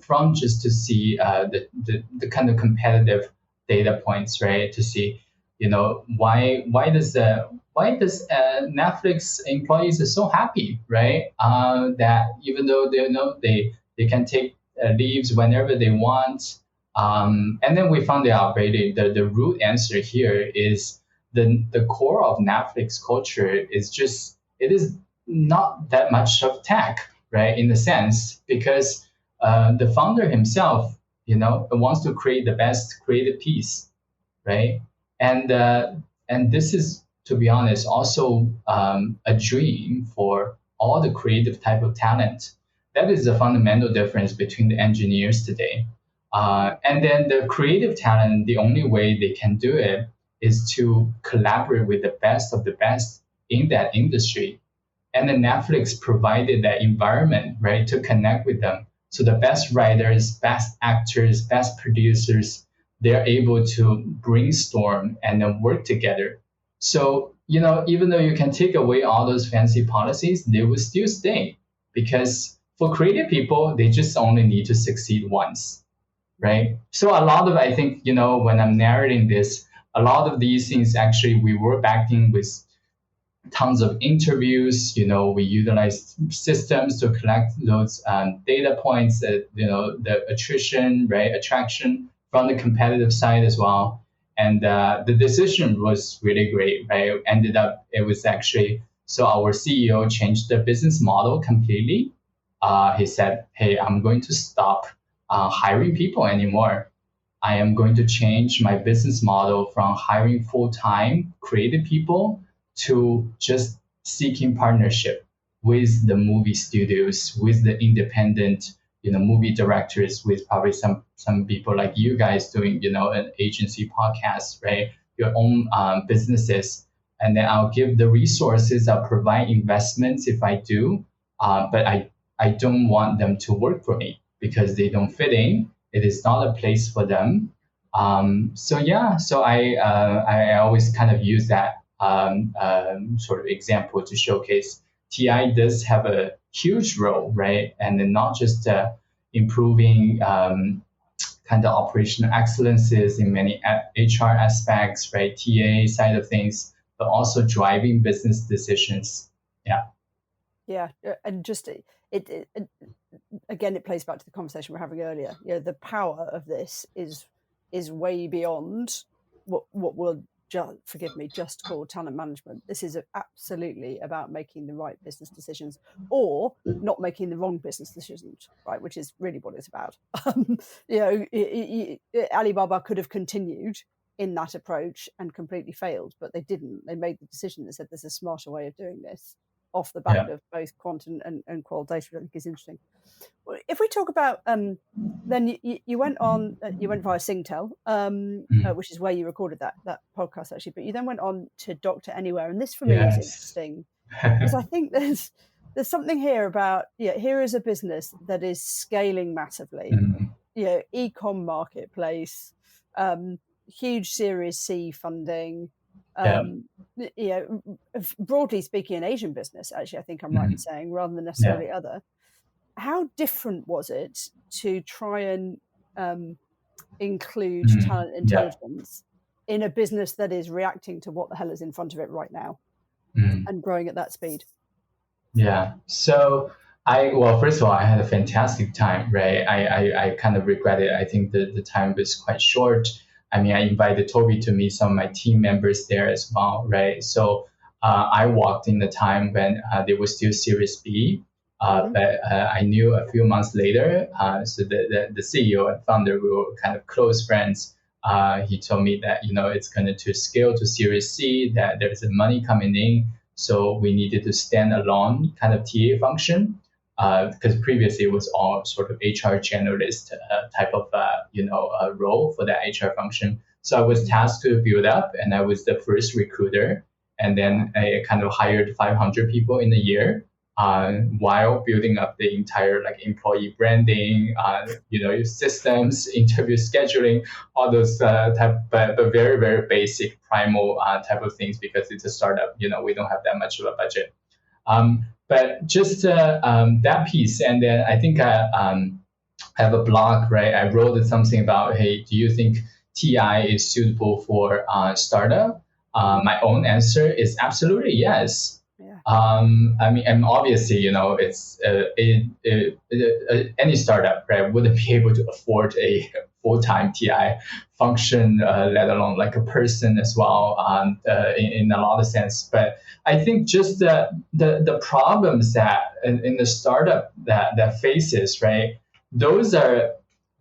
from just to see the kind of competitive data points, right? To see, why does Netflix employees are so happy, right? That even though they can take leaves whenever they want. And then we found out, right, the root answer here is the core of Netflix culture is just, it is not that much of tech, right, in the sense, because the founder himself, wants to create the best creative piece, right? And this is, to be honest, also a dream for all the creative type of talent. That is the fundamental difference between the engineers today. And then the creative talent, the only way they can do it is to collaborate with the best of the best in that industry. And then Netflix provided that environment, right, to connect with them. So the best writers, best actors, best producers, they're able to brainstorm and then work together. So, even though you can take away all those fancy policies, they will still stay, because for creative people, they just only need to succeed once, right? So a lot of, I think, when I'm narrating this, a lot of these things actually we were backing with tons of interviews. We utilized systems to collect those data points, that the attrition, right, attraction from the competitive side as well. And the decision was really great, right? Ended up, it was actually, so our CEO changed the business model completely. He said, hey, I'm going to stop hiring people anymore. I am going to change my business model from hiring full-time creative people to just seeking partnership with the movie studios, with the independent, movie directors, with probably some people like you guys doing, an agency podcast, right? your own businesses, and then I'll give the resources, I'll provide investments if I do, but I don't want them to work for me because they don't fit in. It is not a place for them. So I always kind of use that sort of example to showcase TI does have a huge role, right? And then not just improving kind of operational excellences in many HR aspects, right? TA side of things, but also driving business decisions. Yeah, and just it again, it plays back to the conversation we were having earlier. The power of this is way beyond what we'll just call talent management. This is absolutely about making the right business decisions or not making the wrong business decisions, right? Which is really what it's about. Alibaba could have continued in that approach and completely failed, but they didn't. They made the decision that said there's a smarter way of doing this off the back of both quant and qual data, which I think is interesting. If we talk about then you went via Singtel, which is where you recorded that podcast actually, but you then went on to Doctor Anywhere, and this for me is interesting because I think there's something here about here is a business that is scaling massively, e-com marketplace, huge Series C funding. Broadly speaking, an Asian business, actually, I think I'm right in saying, rather than necessarily other. How different was it to try and include talent intelligence in a business that is reacting to what the hell is in front of it right now and growing at that speed? Yeah. So first of all, I had a fantastic time, right? I kind of regret it. I think the time was quite short. I mean, I invited Toby to meet some of my team members there as well, right? So I walked in the time when they were still Series B. But I knew a few months later, so the CEO and founder, we were kind of close friends. He told me that, it's going to scale to Series C, that there's money coming in. So we needed to stand alone kind of TA function, because previously it was all sort of HR generalist type of, role for that HR function. So I was tasked to build up, and I was the first recruiter. And then I kind of hired 500 people in a year. While building up the entire employee branding, systems, interview scheduling, all those but very, very basic primal type of things, because it's a startup. We don't have that much of a budget. But just that piece, and then I think I have a blog, right? I wrote something about, hey, do you think TI is suitable for startup? My own answer is absolutely yes. I mean, and obviously, it's any startup, right, wouldn't be able to afford a full-time TI function, let alone a person as well, in a lot of sense. But I think just the problems that in the startup that faces, right, those are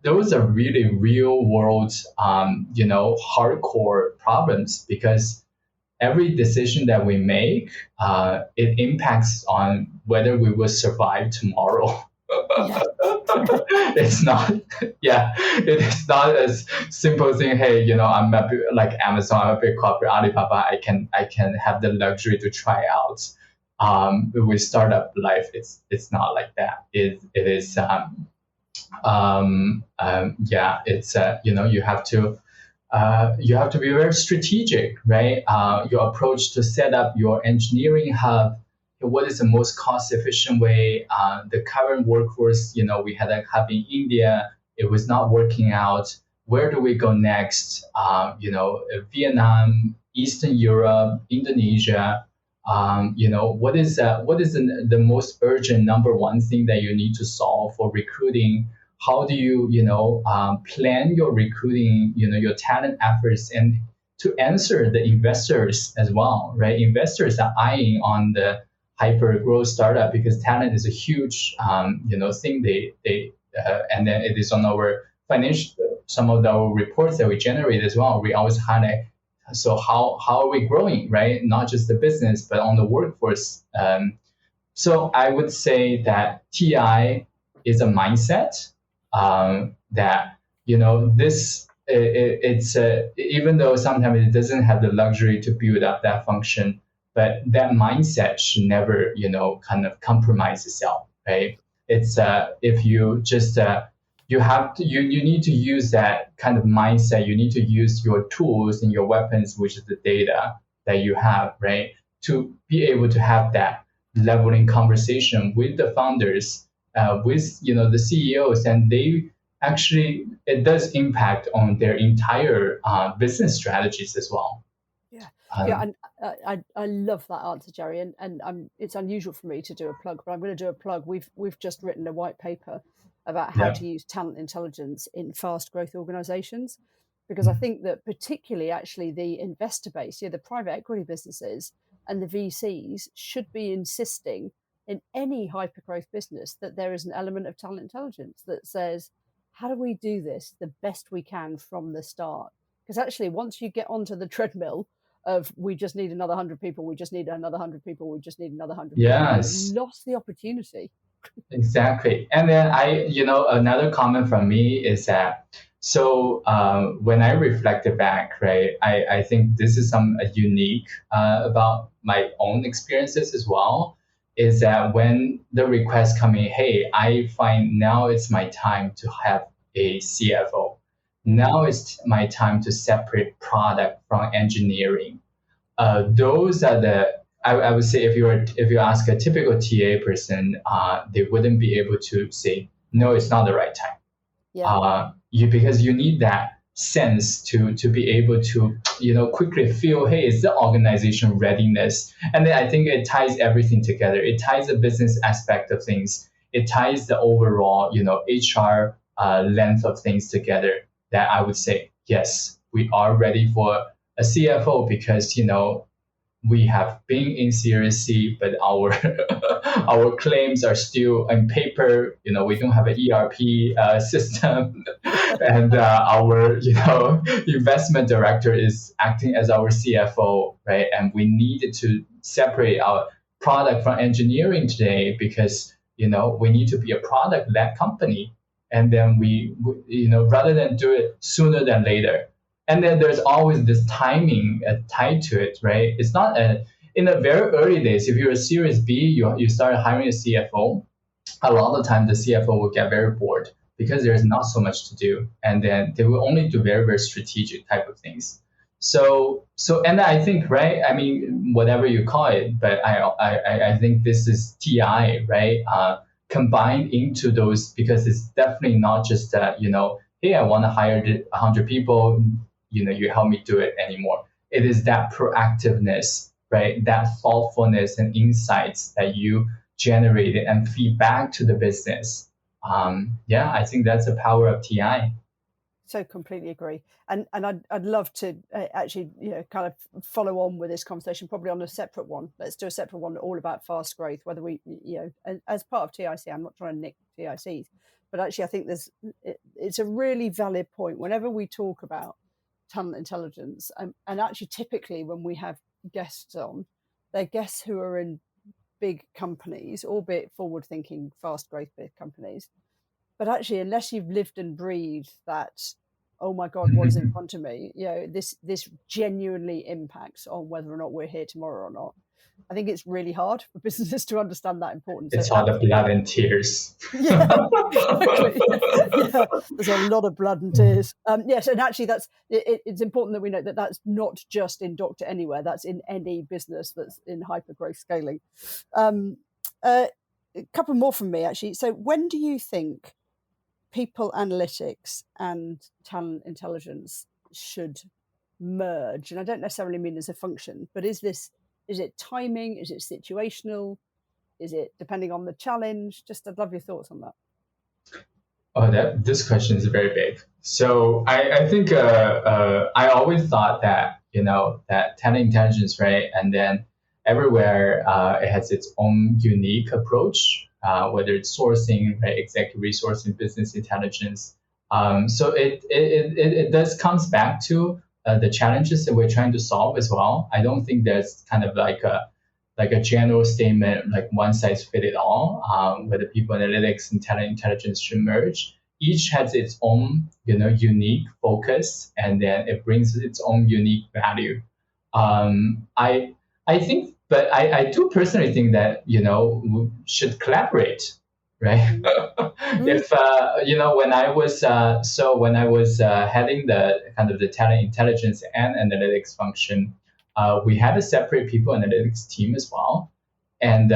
really real world, hardcore problems, because every decision that we make, it impacts on whether we will survive tomorrow. It's not, it is not as simple thing. Hey, I'm a bit like Amazon, I'm a big corporate, Alibaba. I can have the luxury to try out. With startup life, it's not like that. It is, it's you have to be very strategic, right? Your approach to set up your engineering hub. What is the most cost-efficient way? The current workforce, we had a hub in India. It was not working out. Where do we go next? Vietnam, Eastern Europe, Indonesia. What is the most urgent number one thing that you need to solve for recruiting? How do you, plan your recruiting, your talent efforts, and to answer the investors as well, right? Investors are eyeing on the hyper growth startup because talent is a huge, thing. And then it is on our financial, some of the reports that we generate as well. We always highlight. So how are we growing, right? Not just the business, but on the workforce. So I would say that TI is a mindset. That this it's even though sometimes it doesn't have the luxury to build up that function, but that mindset should never, kind of compromise itself, right? It's if you just you have to you need to use that kind of mindset. You need to use your tools and your weapons, which is the data that you have, right, to be able to have that leveling conversation with the founders, with the CEOs, and they actually it does impact on their entire business strategies as well. Yeah, Um, yeah, and I love that answer, Jerry. And it's unusual for me to do a plug, but I'm going to do a plug. We've just written a white paper about how Yeah. to use talent intelligence in fast growth organizations, because I think that particularly actually the investor base, the private equity businesses and the VCs should be insisting in any hyper growth business that there is an element of talent intelligence that says, how do we do this the best we can from the start? Because actually, once you get onto the treadmill of we just need another 100 people, we just need another 100 people, we just need another 100 people, Yes. you've lost the opportunity. Exactly. And then another comment from me is that, so when I reflected back, right, I think this is some unique about my own experiences as well, is that when the request come in, hey, I find now it's my time to have a CFO. Now it's my time to separate product from engineering. Those are I would say if you ask a typical TA person, they wouldn't be able to say no, it's not the right time. Yeah. Because you need that sense to be able to quickly feel, hey, is the organization readiness? And then I think it ties everything together. It ties the business aspect of things. It ties the overall HR length of things together. That I would say yes, we are ready for a CFO because we have been in Series C, but our our claims are still on paper. We don't have an ERP system, and our investment director is acting as our CFO, right? And we need to separate our product from engineering today because we need to be a product-led company, and then we rather than do it sooner than later. And then there's always this timing tied to it, right? It's not in the very early days. If you're a Series B, you start hiring a CFO. A lot of the time, the CFO will get very bored because there's not so much to do, and then they will only do very, very strategic type of things. So, and I think, right? I mean, whatever you call it, but I think this is TI, right? Combined into those, because it's definitely not just that hey, I want to hire 100 people. You help me do it anymore. It is that proactiveness, right? That thoughtfulness and insights that you generated and feed back to the business. I think that's the power of TI. So completely agree. And I'd love to actually kind of follow on with this conversation, probably on a separate one. Let's do a separate one all about fast growth, whether we, as part of TIC, I'm not trying to nick TICs, but actually I think it's a really valid point whenever we talk about talent intelligence, and actually typically when we have guests on, they're guests who are in big companies, albeit forward-thinking, fast growth big companies. But actually, unless you've lived and breathed that, oh my God, what is in front of me? This genuinely impacts on whether or not we're here tomorrow or not. I think it's really hard for businesses to understand that importance. It's all the blood and tears. Yeah, exactly. Yeah, there's a lot of blood and tears. Yes, and actually, it's important that we know that that's not just in Dr. Anywhere. That's in any business that's in hyper growth scaling. A couple more from me, actually. So, when do you think people analytics and talent intelligence should merge? And I don't necessarily mean as a function, but is it timing? Is it situational? Is it depending on the challenge? Just I'd love your thoughts on that. Oh, this question is very big. So I think I always thought that that talent intelligence, right, and then everywhere it has its own unique approach, whether it's sourcing, right, executive resourcing, business intelligence. So it does comes back to the challenges that we're trying to solve as well. I don't think there's kind of like a general statement, like one size fit it all, whether people analytics and talent intelligence should merge. each has its own, unique focus, and then it brings its own unique value. I think, but I do personally think that we should collaborate, right? If when I was heading the kind of the talent intelligence and analytics function, we had a separate people analytics team as well. And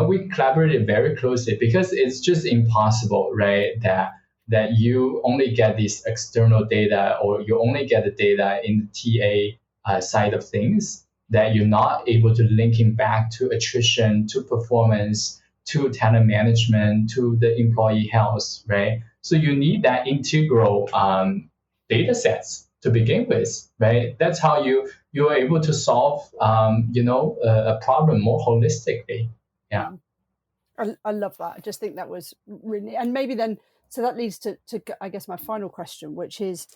we collaborated very closely because it's just impossible, right? That you only get these external data, or you only get the data in the TA side of things, that you're not able to linking back to attrition, to performance, to talent management, to the employee health, right? So you need that integral data sets to begin with, right? That's how you're able to solve, a problem more holistically. Yeah. I love that. I just think that was really, and maybe then, so that leads to I guess my final question, which is,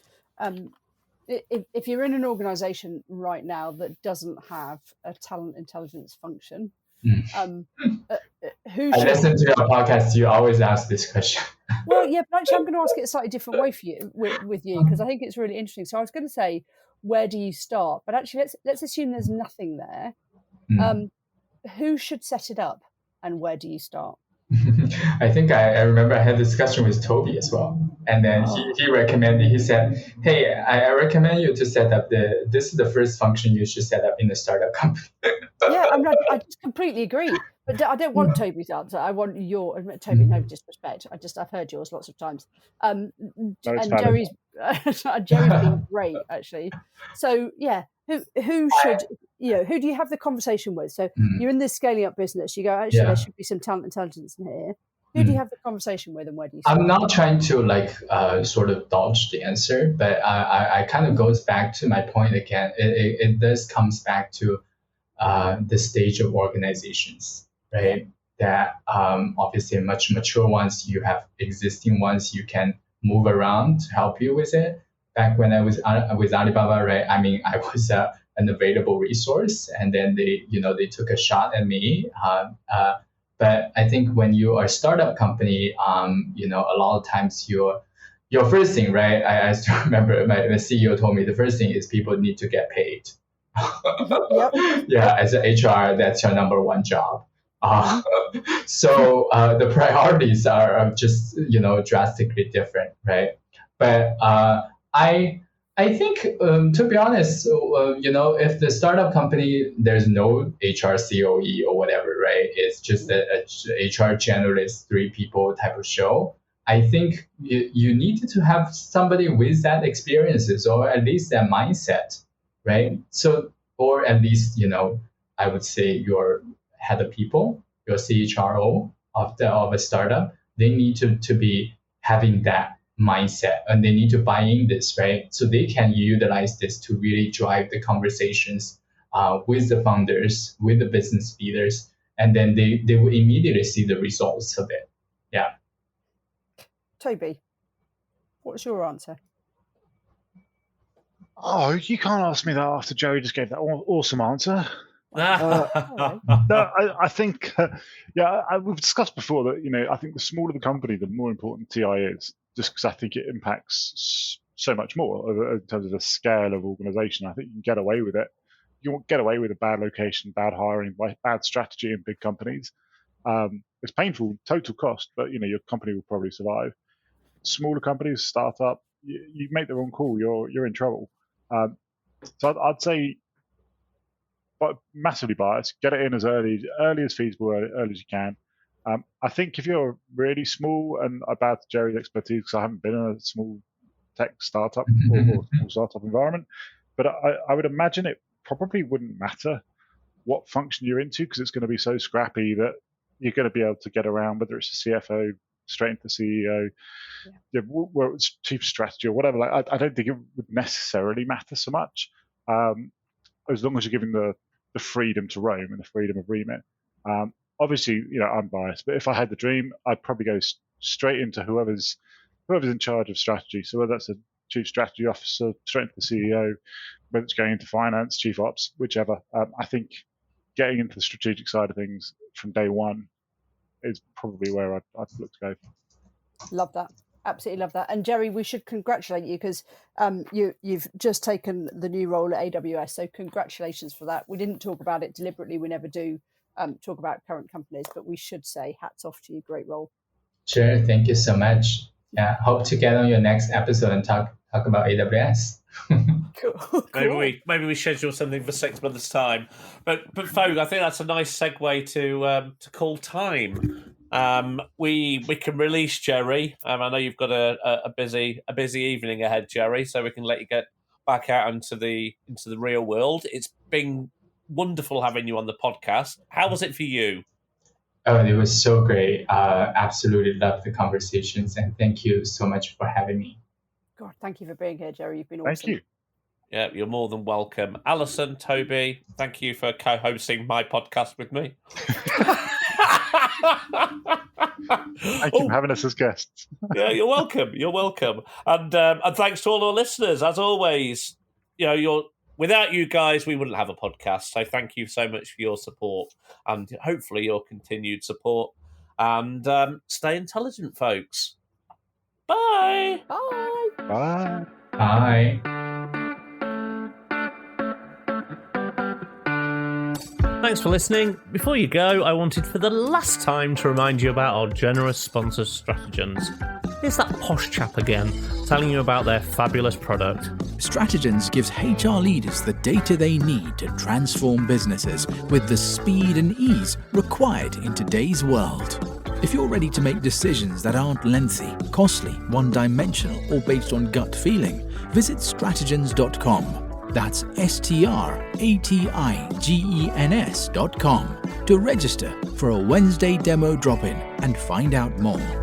if you're in an organization right now that doesn't have a talent intelligence function, who should... I listen to your podcast, you always ask this question. Well, yeah, but actually I'm going to ask it a slightly different way for you, with you, because I think it's really interesting. So I was going to say, where do you start? But actually, let's assume there's nothing there. Who should set it up, and where do you start? I think I remember I had a discussion with Toby as well. And then he recommended, he said, hey, I recommend you to set up this is the first function you should set up in a startup company. Yeah, I just completely agree. But I don't want Toby's answer. I want your... Toby, no disrespect. I've heard yours lots of times. And Jerry's been great, actually. So, yeah, who should... who do you have the conversation with? So you're in this scaling up business. You go, actually, there should be some talent intelligence in here. Who do you have the conversation with, and where do you start? I'm not trying to sort of dodge the answer, but I kind of goes back to my point again. It does comes back to the stage of organizations, right? That obviously much mature ones, you have existing ones you can move around to help you with it. Back when I was with Alibaba, right? I mean, I was an available resource, and then they took a shot at me. But I think when you are a startup company, a lot of times your first thing, right? I still remember my CEO told me the first thing is people need to get paid. Yep. Yeah, as an HR, that's your number one job. So the priorities are just drastically different, right? But I think, to be honest, if the startup company, there's no HR COE or whatever, right? It's just a HR generalist, 3 people type of show. I think you need to have somebody with that experiences, or at least that mindset, right? So, or at least, I would say your head of people, your CHRO of a startup, they need to be having that mindset, and they need to buy in this, right? So they can utilize this to really drive the conversations with the founders, with the business leaders, and then they will immediately see the results of it. Yeah. Toby, what's your answer? Oh, you can't ask me that after Jerry just gave that awesome answer. Ah. No, I think, we've discussed before that, I think the smaller the company, the more important TI is, just because I think it impacts so much more in terms of the scale of organization. I think you can get away with it. You won't get away with a bad location, bad hiring, bad strategy in big companies. It's painful, total cost, but your company will probably survive. Smaller companies, startup, you make the wrong call, you're in trouble. So I'd say, but massively biased, get it in as early as feasible, early as you can. I think if you're really small, and about Jerry's expertise, because I haven't been in a small tech startup or small startup environment, but I would imagine it probably wouldn't matter what function you're into, because it's going to be so scrappy that you're going to be able to get around, whether it's a CFO, straight into CEO, whether it's chief strategy or whatever. I don't think it would necessarily matter so much, as long as you're given the freedom to roam and the freedom of remit. Obviously, I'm biased, but if I had the dream, I'd probably go straight into whoever's in charge of strategy. So whether that's a chief strategy officer, straight into the CEO, whether it's going into finance, chief ops, whichever. I think getting into the strategic side of things from day one is probably where I'd look to go. Love that. Absolutely love that. And Jerry, we should congratulate you because you've just taken the new role at AWS. So congratulations for that. We didn't talk about it deliberately. We never do talk about current companies, but we should say hats off to you. Great role. Sure. Thank you so much. Yeah. Hope to get on your next episode and talk about AWS. Cool. Maybe we schedule something for 6 months' time. But folk, I think that's a nice segue to call time. We can release Jerry. I know you've got a busy evening ahead, Jerry, so we can let you get back out into the real world. It's been wonderful having you on the podcast. How was it for you? Oh, it was so great. Absolutely loved the conversations, and thank you so much for having me. God, thank you for being here, Jerry. You've been awesome. Thank you. Yeah, you're more than welcome. Alison, Toby, thank you for co-hosting my podcast with me. Thank you for having us as guests. Yeah, you're welcome. You're welcome. And thanks to all our listeners. As always, without you guys, we wouldn't have a podcast. So thank you so much for your support and hopefully your continued support. And stay intelligent, folks. Bye. Bye. Bye. Bye. Thanks for listening. Before you go, I wanted for the last time to remind you about our generous sponsor, Strategens. Here's that posh chap again, telling you about their fabulous product. Strategens gives HR leaders the data they need to transform businesses with the speed and ease required in today's world. If you're ready to make decisions that aren't lengthy, costly, one-dimensional, or based on gut feeling, visit strategens.com. That's strategens.com to register for a Wednesday demo drop-in and find out more.